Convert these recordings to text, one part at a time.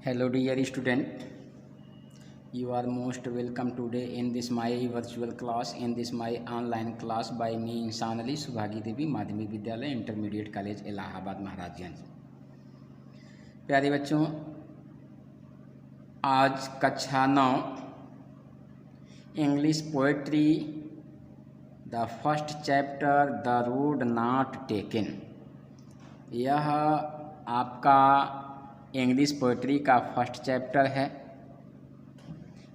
Hello dear student, you are most welcome today in this my virtual class, in this my online class by me इंसान अली सुभागी देवी माध्यमिक विद्यालय intermediate college Allahabad Maharajganj. प्यारे बच्चों, आज कक्षा 9 English poetry the first chapter the road not taken, यह आपका English poetry का फर्स्ट चैप्टर है।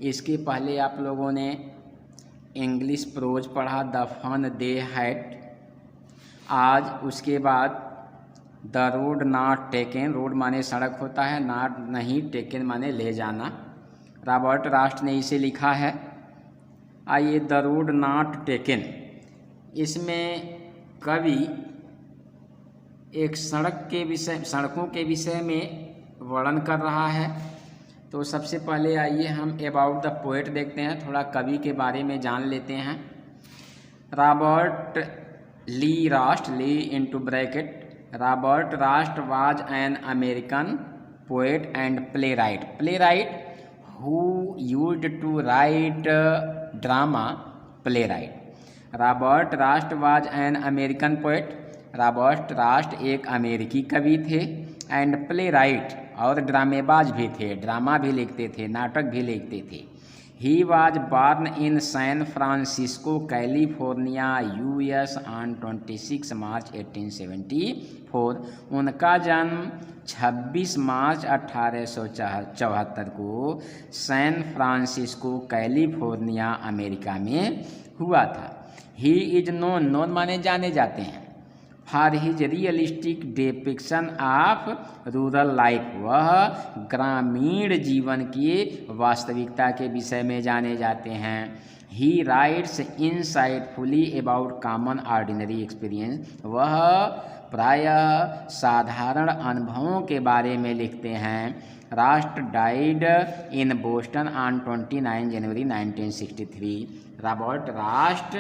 इसके पहले आप लोगों ने इंग्लिश प्रोज पढ़ा द फन दे हैड। आज उसके बाद the road not taken, road माने सड़क होता है, नॉट नहीं, टेकन माने ले जाना। रॉबर्ट रास्ट ने इसे लिखा है। आइए द रोड नॉट टेकन, इसमें कवि एक सड़कों के विषय में वर्णन कर रहा है। तो सबसे पहले आइए हम अबाउट द पोएट देखते हैं, थोड़ा कवि के बारे में जान लेते हैं। Robert Lee Frost, Lee into bracket, Robert Frost was an American poet and playwright who used to write drama playwright. Robert Frost was an American poet, Robert Frost एक अमेरिकी कवि थे, एंड प्लेराइट और ड्रामेबाज भी थे, ड्रामा भी लिखते थे, नाटक भी लिखते थे। He was born in San Francisco California US on 26 March 1874। उनका जन्म 26 मार्च 1874 को सैन फ्रांसिस्को कैलिफोर्निया अमेरिका में हुआ था। ही इज नोन माने जाने जाते हैं for his realistic depiction of rural life, वह ग्रामीण जीवन की वास्तविकता के विषय में जाने जाते हैं। ही rights insightfully about common ordinary experience, वह प्रायः साधारण अनुभवों के बारे में लिखते हैं। Rust died in Boston on 29 January 1963, Robert Rust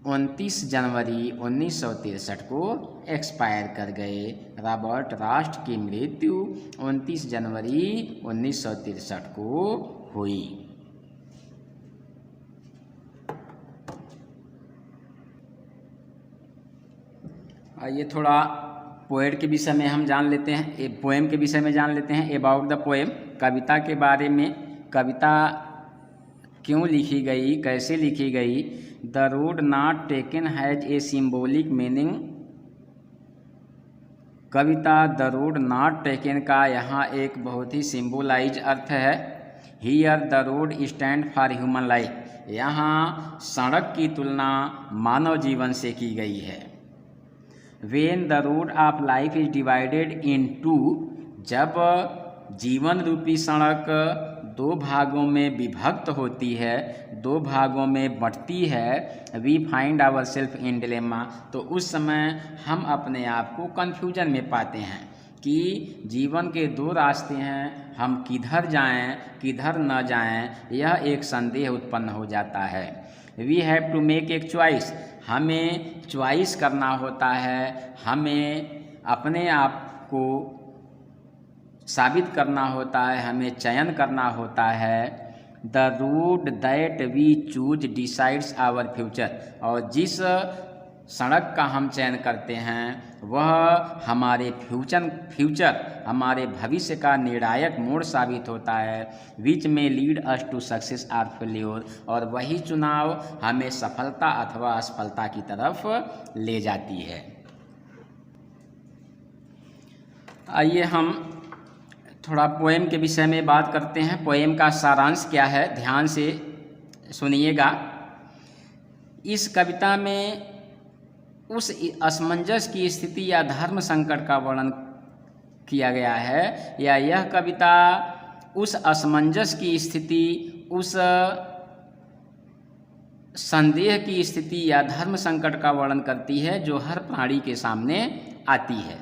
29 जनवरी 1963 को एक्सपायर कर गए। रॉबर्ट रास्ट की मृत्यु 29 जनवरी 1963 को हुई। आइए थोड़ा पोएट के विषय में हम जान लेते हैं, पोएम के विषय में जान लेते हैं। अबाउट द पोएम, कविता के बारे में, कविता क्यों लिखी गई, कैसे लिखी गई। The road not taken has a symbolic meaning, Kavita the road not taken का यहाँ एक बहुत ही सिम्बोलाइज अर्थ है। Here the road stand for human life, यहाँ सड़क की तुलना मानव जीवन से की गई है। When the road of life is divided in two, जब जीवन रूपी सड़क दो भागों में विभक्त होती है, दो भागों में बंटती है, we find our self in dilemma, तो उस समय हम अपने आप को कन्फ्यूजन में पाते हैं कि जीवन के दो रास्ते हैं, हम किधर जाएं किधर न जाएं, यह एक संदेह उत्पन्न हो जाता है। वी हैव टू मेक एक चॉइस, हमें चॉइस करना होता है, हमें अपने आप को साबित करना होता है, हमें चयन करना होता है। The road that we choose decides our future, और जिस सड़क का हम चयन करते हैं वह हमारे फ्यूचर हमारे भविष्य का निर्णायक मोड़ साबित होता है। विच में lead us to success or failure, और वही चुनाव हमें सफलता अथवा असफलता की तरफ ले जाती है। आइए हम थोड़ा पोएम के विषय में बात करते हैं। पोएम का सारांश क्या है, ध्यान से सुनिएगा। इस कविता में उस असमंजस की स्थिति या धर्म संकट का वर्णन किया गया है, या यह कविता उस असमंजस की स्थिति, उस संदेह की स्थिति या धर्म संकट का वर्णन करती है जो हर प्राणी के सामने आती है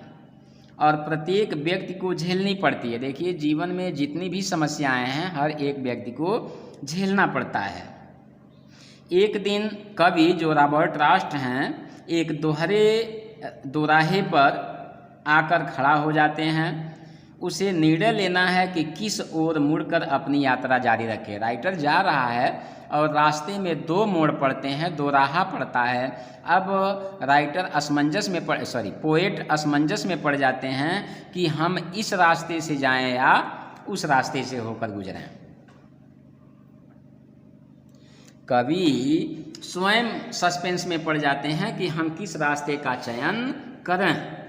और प्रत्येक व्यक्ति को झेलनी पड़ती है। देखिए, जीवन में जितनी भी समस्याएं हैं हर एक व्यक्ति को झेलना पड़ता है। एक दिन कवि जो रॉबर्ट रास्ट हैं एक दोराहे पर आकर खड़ा हो जाते हैं। उसे निर्णय लेना है कि किस ओर मुड़कर अपनी यात्रा जारी रखे। राइटर जा रहा है और रास्ते में दो मोड़ पड़ते हैं, दो राह पड़ता है। अब राइटर पोएट असमंजस में पड़ जाते हैं कि हम इस रास्ते से जाएं या उस रास्ते से होकर गुजरें। कवि स्वयं सस्पेंस में पड़ जाते हैं कि हम किस रास्ते का चयन करें।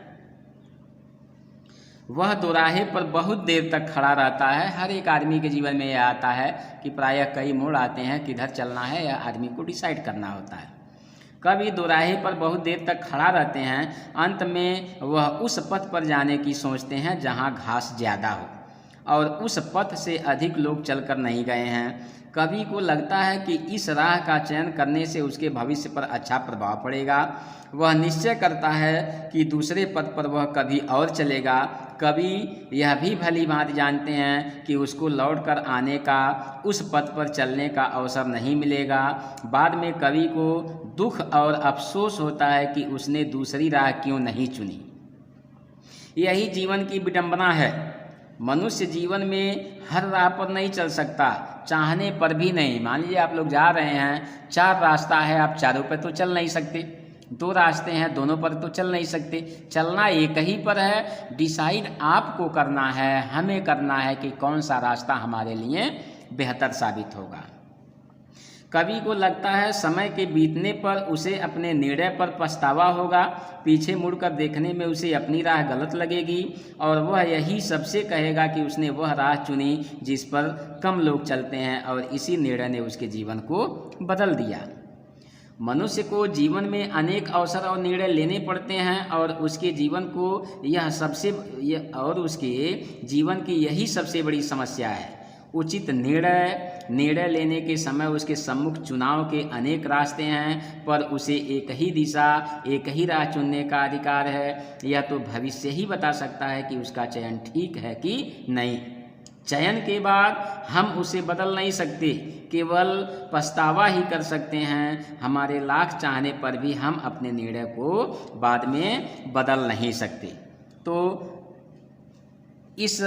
वह दोराहे पर बहुत देर तक खड़ा रहता है। हर एक आदमी के जीवन में यह आता है कि प्रायः कई मोड़ आते हैं, किधर चलना है या आदमी को डिसाइड करना होता है। कवि दोराहे पर बहुत देर तक खड़ा रहते हैं। अंत में वह उस पथ पर जाने की सोचते हैं जहां घास ज़्यादा हो और उस पथ से अधिक लोग चलकर नहीं गए हैं। कवि को लगता है कि इस राह का चयन करने से उसके भविष्य पर अच्छा प्रभाव पड़ेगा। वह निश्चय करता है कि दूसरे पथ पर वह कभी और चलेगा। कवि यह भी भली भांति जानते हैं कि उसको लौट कर आने का, उस पथ पर चलने का अवसर नहीं मिलेगा। बाद में कवि को दुख और अफसोस होता है कि उसने दूसरी राह क्यों नहीं चुनी। यही जीवन की विडंबना है। मनुष्य जीवन में हर राह पर नहीं चल सकता, चाहने पर भी नहीं। मान लीजिए आप लोग जा रहे हैं, 4 रास्ता है, आप चारों पर तो चल नहीं सकते। 2 रास्ते हैं, दोनों पर तो चल नहीं सकते। चलना एक ही पर है। डिसाइड आपको करना है, हमें करना है कि कौन सा रास्ता हमारे लिए बेहतर साबित होगा। कवि को लगता है समय के बीतने पर उसे अपने निर्णय पर पछतावा होगा। पीछे मुड़कर देखने में उसे अपनी राह गलत लगेगी और वह यही सबसे कहेगा कि उसने वह राह चुनी जिस पर कम लोग चलते हैं और इसी निर्णय ने उसके जीवन को बदल दिया। मनुष्य को जीवन में अनेक अवसर और निर्णय लेने पड़ते हैं और उसके जीवन की यही सबसे बड़ी समस्या है। उचित निर्णय लेने के समय उसके सम्मुख चुनाव के अनेक रास्ते हैं, पर उसे एक ही दिशा, एक ही राह चुनने का अधिकार है। यह तो भविष्य ही बता सकता है कि उसका चयन ठीक है कि नहीं। चयन के बाद हम उसे बदल नहीं सकते, केवल पछतावा ही कर सकते हैं। हमारे लाख चाहने पर भी हम अपने निर्णय को बाद में बदल नहीं सकते। तो इस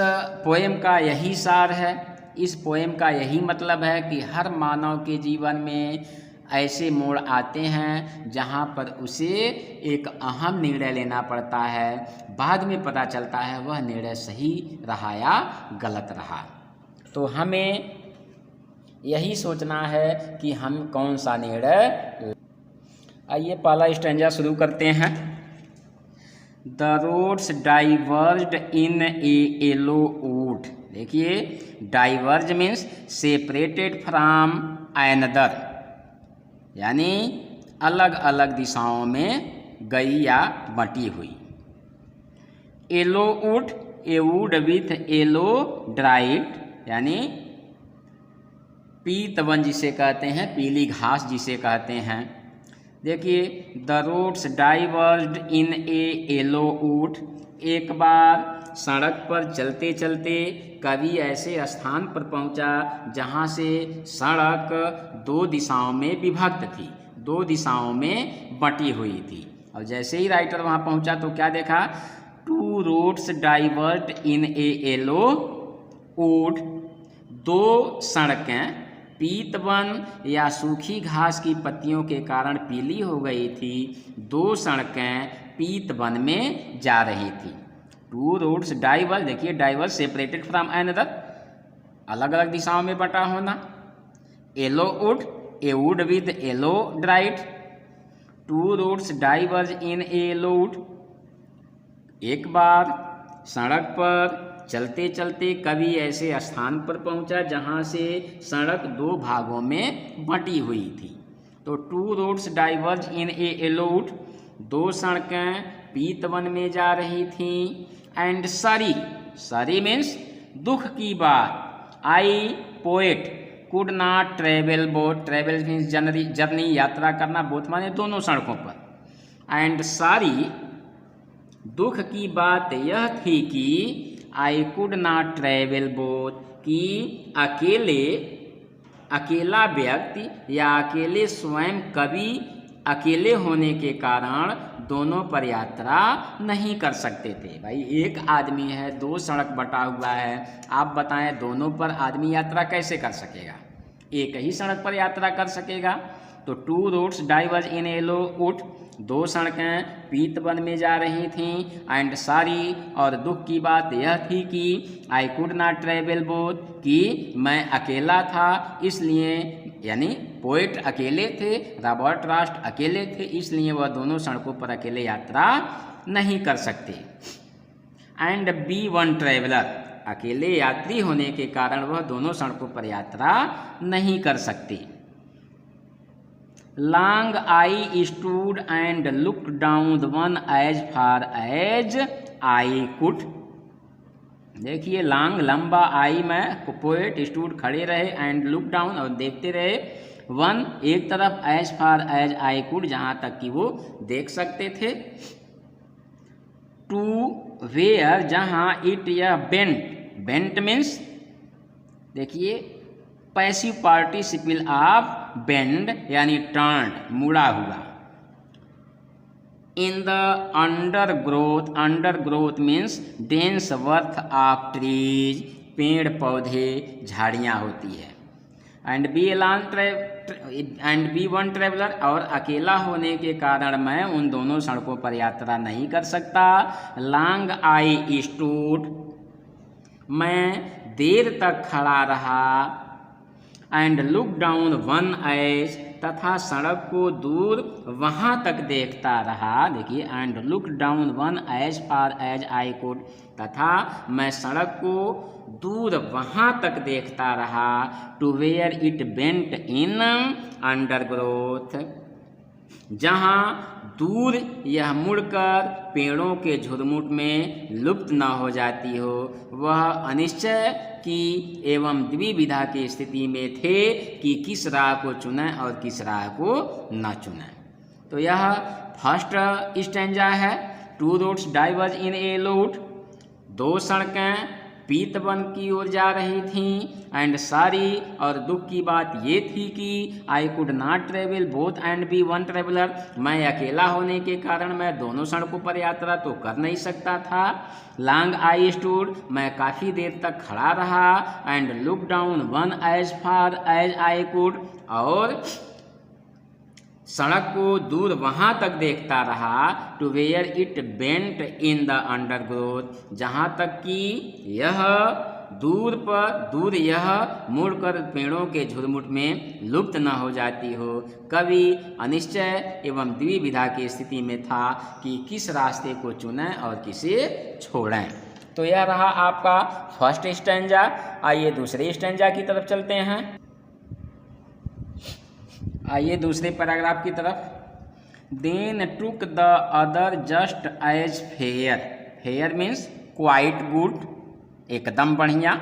पोएम का यही सार है। इस पोएम का यही मतलब है कि हर मानव के जीवन में ऐसे मोड़ आते हैं जहां पर उसे एक अहम निर्णय लेना पड़ता है। बाद में पता चलता है वह निर्णय सही रहा या गलत रहा। तो हमें यही सोचना है कि हम कौन सा निर्णय। आइए पहला स्टैंजा शुरू करते हैं। The roads diverged in a yellow wood. देखिए, diverge means separated from another, यानी अलग अलग दिशाओं में गई या बंटी हुई। Yellow wood, a wood with yellow dried, यानी पीत वन जिसे कहते हैं, पीली घास जिसे कहते हैं। देखिए, the roads diverged in a yellow wood. एक बार सड़क पर चलते चलते कवि ऐसे स्थान पर पहुंचा जहां से सड़क 2 दिशाओं में विभक्त थी, 2 दिशाओं में बंटी हुई थी। और जैसे ही राइटर वहां पहुंचा तो क्या देखा? 2 roads divert in a yellow would. 2 सड़कें पीत वन या सूखी घास की पत्तियों के कारण पीली हो गई थी। 2 सड़कें पीत वन में जा रही थी। 2 रोड्स डाइवर्ज, देखिए डाइवर्ज सेपरेटेड फ्रॉम अनदर, अलग अलग दिशाओं में बंटा होना। Yellow wood, a wood with yellow dried. 2 roads diverge in a yellow wood. एक बार सड़क पर चलते चलते कवि ऐसे स्थान पर पहुंचा जहां से सड़क 2 भागों में बंटी हुई थी। तो 2 roads diverge in a yellow would, 2 सड़कें पीत वन में जा रही थीं। एंड सॉरी मीन्स दुख की बात। I poet could not travel both, travel means journey, यात्रा करना, बोथ माने दोनों सड़कों पर। एंड सॉरी, दुख की बात यह थी कि I could not travel both, कि अकेला व्यक्ति या अकेले स्वयं कवि अकेले होने के कारण दोनों पर यात्रा नहीं कर सकते थे। भाई एक आदमी है, दो सड़क बटा हुआ है, आप बताएं दोनों पर आदमी यात्रा कैसे कर सकेगा? एक ही सड़क पर यात्रा कर सकेगा। तो two roads diverge in yellow wood, दो सड़कें पीतवन में जा रही थीं। एंड सारी, और दुख की बात यह थी कि I could not travel both, कि मैं अकेला था, इसलिए यानी पोएट अकेले थे, रॉबर्ट फ्रॉस्ट अकेले थे, इसलिए वह दोनों सड़कों पर अकेले यात्रा नहीं कर सकते। एंड बी वन ट्रेवलर, अकेले यात्री होने के कारण वह दोनों सड़कों पर यात्रा नहीं कर सकते। Long I stood and look down one as far as I could, देखिए लॉन्ग लंबा, आई में पोएट, स्टूड खड़े रहे, एंड लुक डाउन और देखते रहे, वन एक तरफ, as far as I could जहाँ तक कि वो देख सकते थे, टू वेयर जहाँ इट या बेंट, बेंट मीन्स देखिए पैसिव पार्टिसिपल ऑफ बेंड यानी टर्न, मुड़ा हुआ। In the undergrowth, undergrowth means dense growth of trees, पेड़ पौधे झाड़ियाँ होती है। एंड बी वन ट्रेवलर, और अकेला होने के कारण मैं उन दोनों सड़कों पर यात्रा नहीं कर सकता। लॉन्ग आई स्टूड, मैं देर तक खड़ा रहा। And look down one as, तथा सड़क को दूर वहाँ तक देखता रहा। देखिए and look down one as far as I could, तथा मैं सड़क को दूर वहाँ तक देखता रहा। To where it bent in undergrowth, जहाँ दूर यह मुड़कर पेड़ों के झुरमुट में लुप्त न हो जाती हो। वह अनिश्चय की एवं द्विविधा की स्थिति में थे कि किस राह को चुनें और किस राह को न चुनें। तो यह फर्स्ट स्टैंजा है। Two roads diverge in yellow wood, दो सड़कें पीतवन की ओर जा रही थीं। एंड सारी, और दुख की बात ये थी कि I could not travel both and be one traveller, मैं अकेला होने के कारण मैं दोनों सड़कों पर यात्रा तो कर नहीं सकता था। लॉन्ग आई स्टूड, मैं काफ़ी देर तक खड़ा रहा। And look down one as far as I could, और सड़क को दूर वहाँ तक देखता रहा। To where it bent in the undergrowth, जहाँ तक कि यह दूर यह मुड़कर पेड़ों के झुरमुट में लुप्त न हो जाती हो। कवि अनिश्चय एवं द्विविधा की स्थिति में था कि किस रास्ते को चुनें और किसे छोड़ें। तो यह रहा आपका फर्स्ट स्टैंजा। आइए दूसरे स्टैंजा की तरफ चलते हैं। आइए दूसरे पैराग्राफ की तरफ। Then took the other just as fair, fair means quite good, एकदम बढ़िया।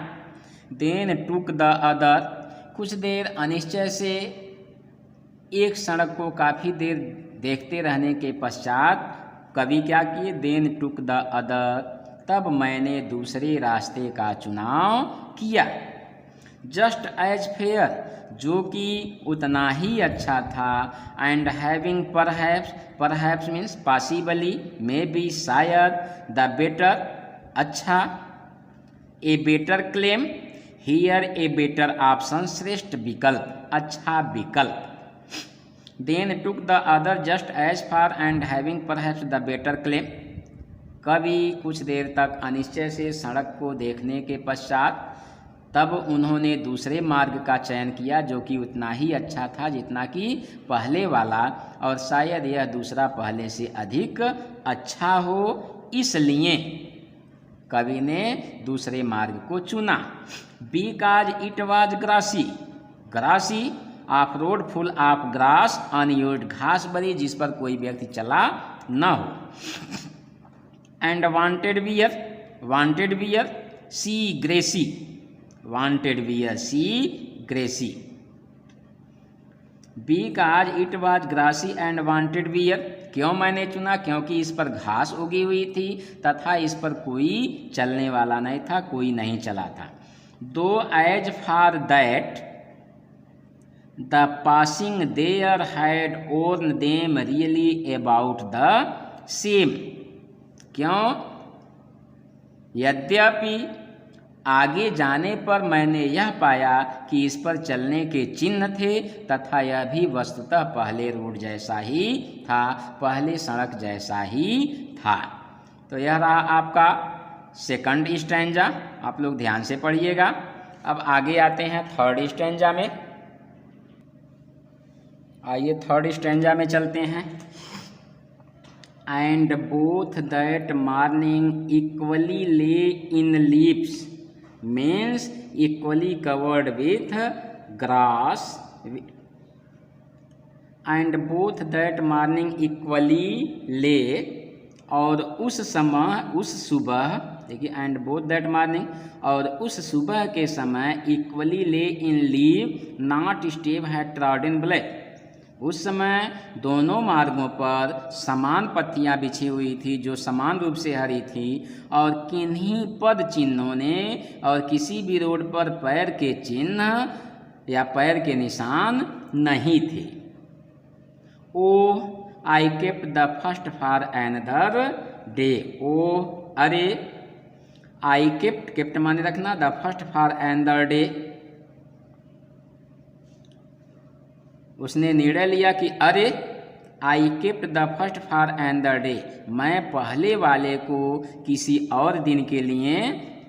देन टुक द अदर, कुछ देर अनिश्चय से एक सड़क को काफ़ी देर देखते रहने के पश्चात कवि क्या किए, देन टुक द अदर, तब मैंने दूसरे रास्ते का चुनाव किया। जस्ट एज फेयर, जो कि उतना ही अच्छा था। And having perhaps, perhaps means possibly, maybe शायद, द बेटर अच्छा, a better claim, here a better option श्रेष्ठ विकल्प, अच्छा विकल्प। Then took the other just as far and having perhaps the better claim, कवि कुछ देर तक अनिश्चय से सड़क को देखने के पश्चात तब उन्होंने दूसरे मार्ग का चयन किया जो कि उतना ही अच्छा था जितना कि पहले वाला, और शायद यह दूसरा पहले से अधिक अच्छा हो, इसलिए कवि ने दूसरे मार्ग को चुना। Because it was grassy, grassy of road full of grass unused, घास भरी जिस पर कोई व्यक्ति चला न हो। And wanted bear, wanted bear see grassy, wanted bear see grassy. Because it was grassy and wanted bear, क्यों मैंने चुना, क्योंकि इस पर घास उगी हुई थी तथा इस पर कोई चलने वाला नहीं था, कोई नहीं चला था। Though as far that, the passing there had worn them really about the same. क्यों? यद्यपि आगे जाने पर मैंने यह पाया कि इस पर चलने के चिन्ह थे तथा यह भी वस्तुतः पहले रोड जैसा ही था, पहले सड़क जैसा ही था। तो यह रहा आपका सेकंड स्टैंजा, आप लोग ध्यान से पढ़िएगा। अब आगे आते हैं थर्ड स्टैंजा में। आइए थर्ड स्टैंजा में चलते हैं। And both that morning equally lay in leaves means equally covered with grass. And both that morning equally lay, और उस समय, उस सुबह, देखिए एंड बोथ दैट मॉर्निंग, और उस सुबह के समय equally lay in leave not step had trodden black. उस समय दोनों मार्गों पर समान पत्तियां बिछी हुई थी जो समान रूप से हरी थी, और किन्हीं पद चिन्हों ने और किसी भी रोड पर पैर के चिन्ह या पैर के निशान नहीं थे। Oh I kept the first for another day. Oh अरे, आई केप्ट, केप्ट माने रखना, the first for another day, उसने निर्णय लिया कि अरे, I kept the first for another day, मैं पहले वाले को किसी और दिन के लिए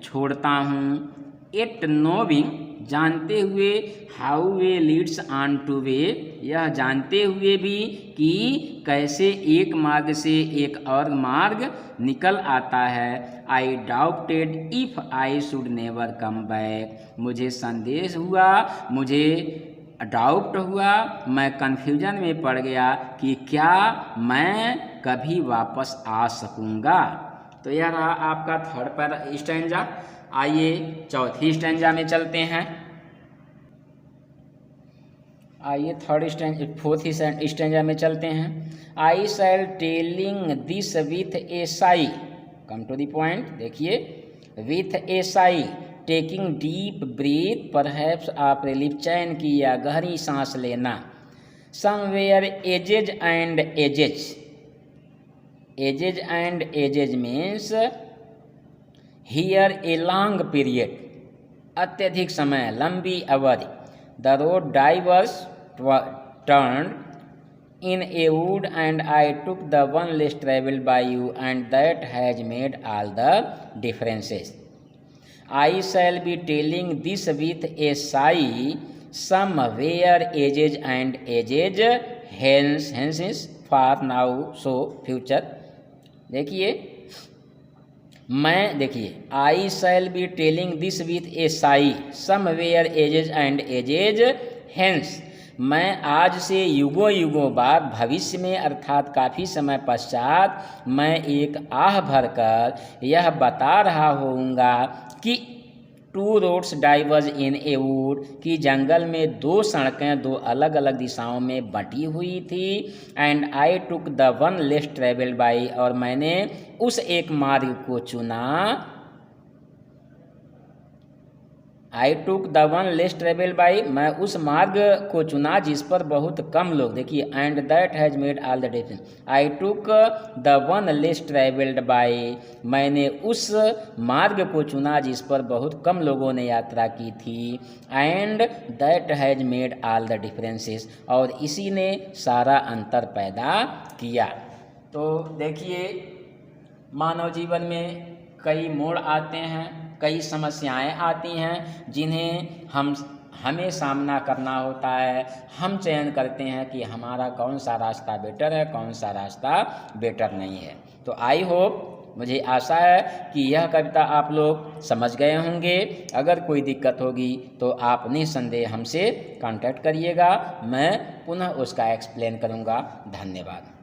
छोड़ता हूँ। एट नोविंग, जानते हुए, how way Leeds on two way, यह जानते हुए भी कि कैसे एक मार्ग से एक और मार्ग निकल आता है। आई doubted if I should never come back, मुझे संदेह हुआ, मुझे डाउट हुआ, मैं कन्फ्यूजन में पड़ गया कि क्या मैं कभी वापस आ सकूंगा। तो यह रहा आपका थर्ड पर स्टैंजा। आइए चौथी स्टैंजा में चलते हैं। आइए फोर्थ स्टैंजा में चलते हैं। I shall telling this with a sigh, come to the point, देखिए, with a sigh, taking deep breath, perhaps आप रिलीफ, चैन की या गहरी सांस लेना। Somewhere ages and ages, ages and ages means here a long period, अत्यधिक समय, लंबी अवधि। The road diverse turn in a wood and I took the one less traveled by you and that has made all the differences. I shall be telling this with a sigh, somewhere ages and ages, hence is for now so future। देखिए, मैं, देखिए, I shall be telling this with a sigh, somewhere ages and ages, hence, मैं आज से युगों युगों बाद भविष्य में अर्थात काफ़ी समय पश्चात मैं एक आह भरकर यह बता रहा होऊंगा कि two roads diverge in a wood, कि जंगल में दो सड़कें दो अलग अलग दिशाओं में बटी हुई थी। And I took the one less travelled by, और मैंने उस एक मार्ग को चुना। I took the one less travel by, मैं उस मार्ग को चुना जिस पर बहुत कम लोग, देखिए, and that has made all the difference. I took the one less travelled by, मैंने उस मार्ग को चुना जिस पर बहुत कम लोगों ने यात्रा की थी। And that has made all the differences, और इसी ने सारा अंतर पैदा किया। तो देखिए, मानव जीवन में कई मोड़ आते हैं, कई समस्याएं आती हैं जिन्हें हमें सामना करना होता है। हम चयन करते हैं कि हमारा कौन सा रास्ता बेटर है, कौन सा रास्ता बेटर नहीं है। तो आई होप, मुझे आशा है कि यह कविता आप लोग समझ गए होंगे। अगर कोई दिक्कत होगी तो आप निसंदेह हमसे कांटेक्ट करिएगा, मैं पुनः उसका एक्सप्लेन करूँगा। धन्यवाद।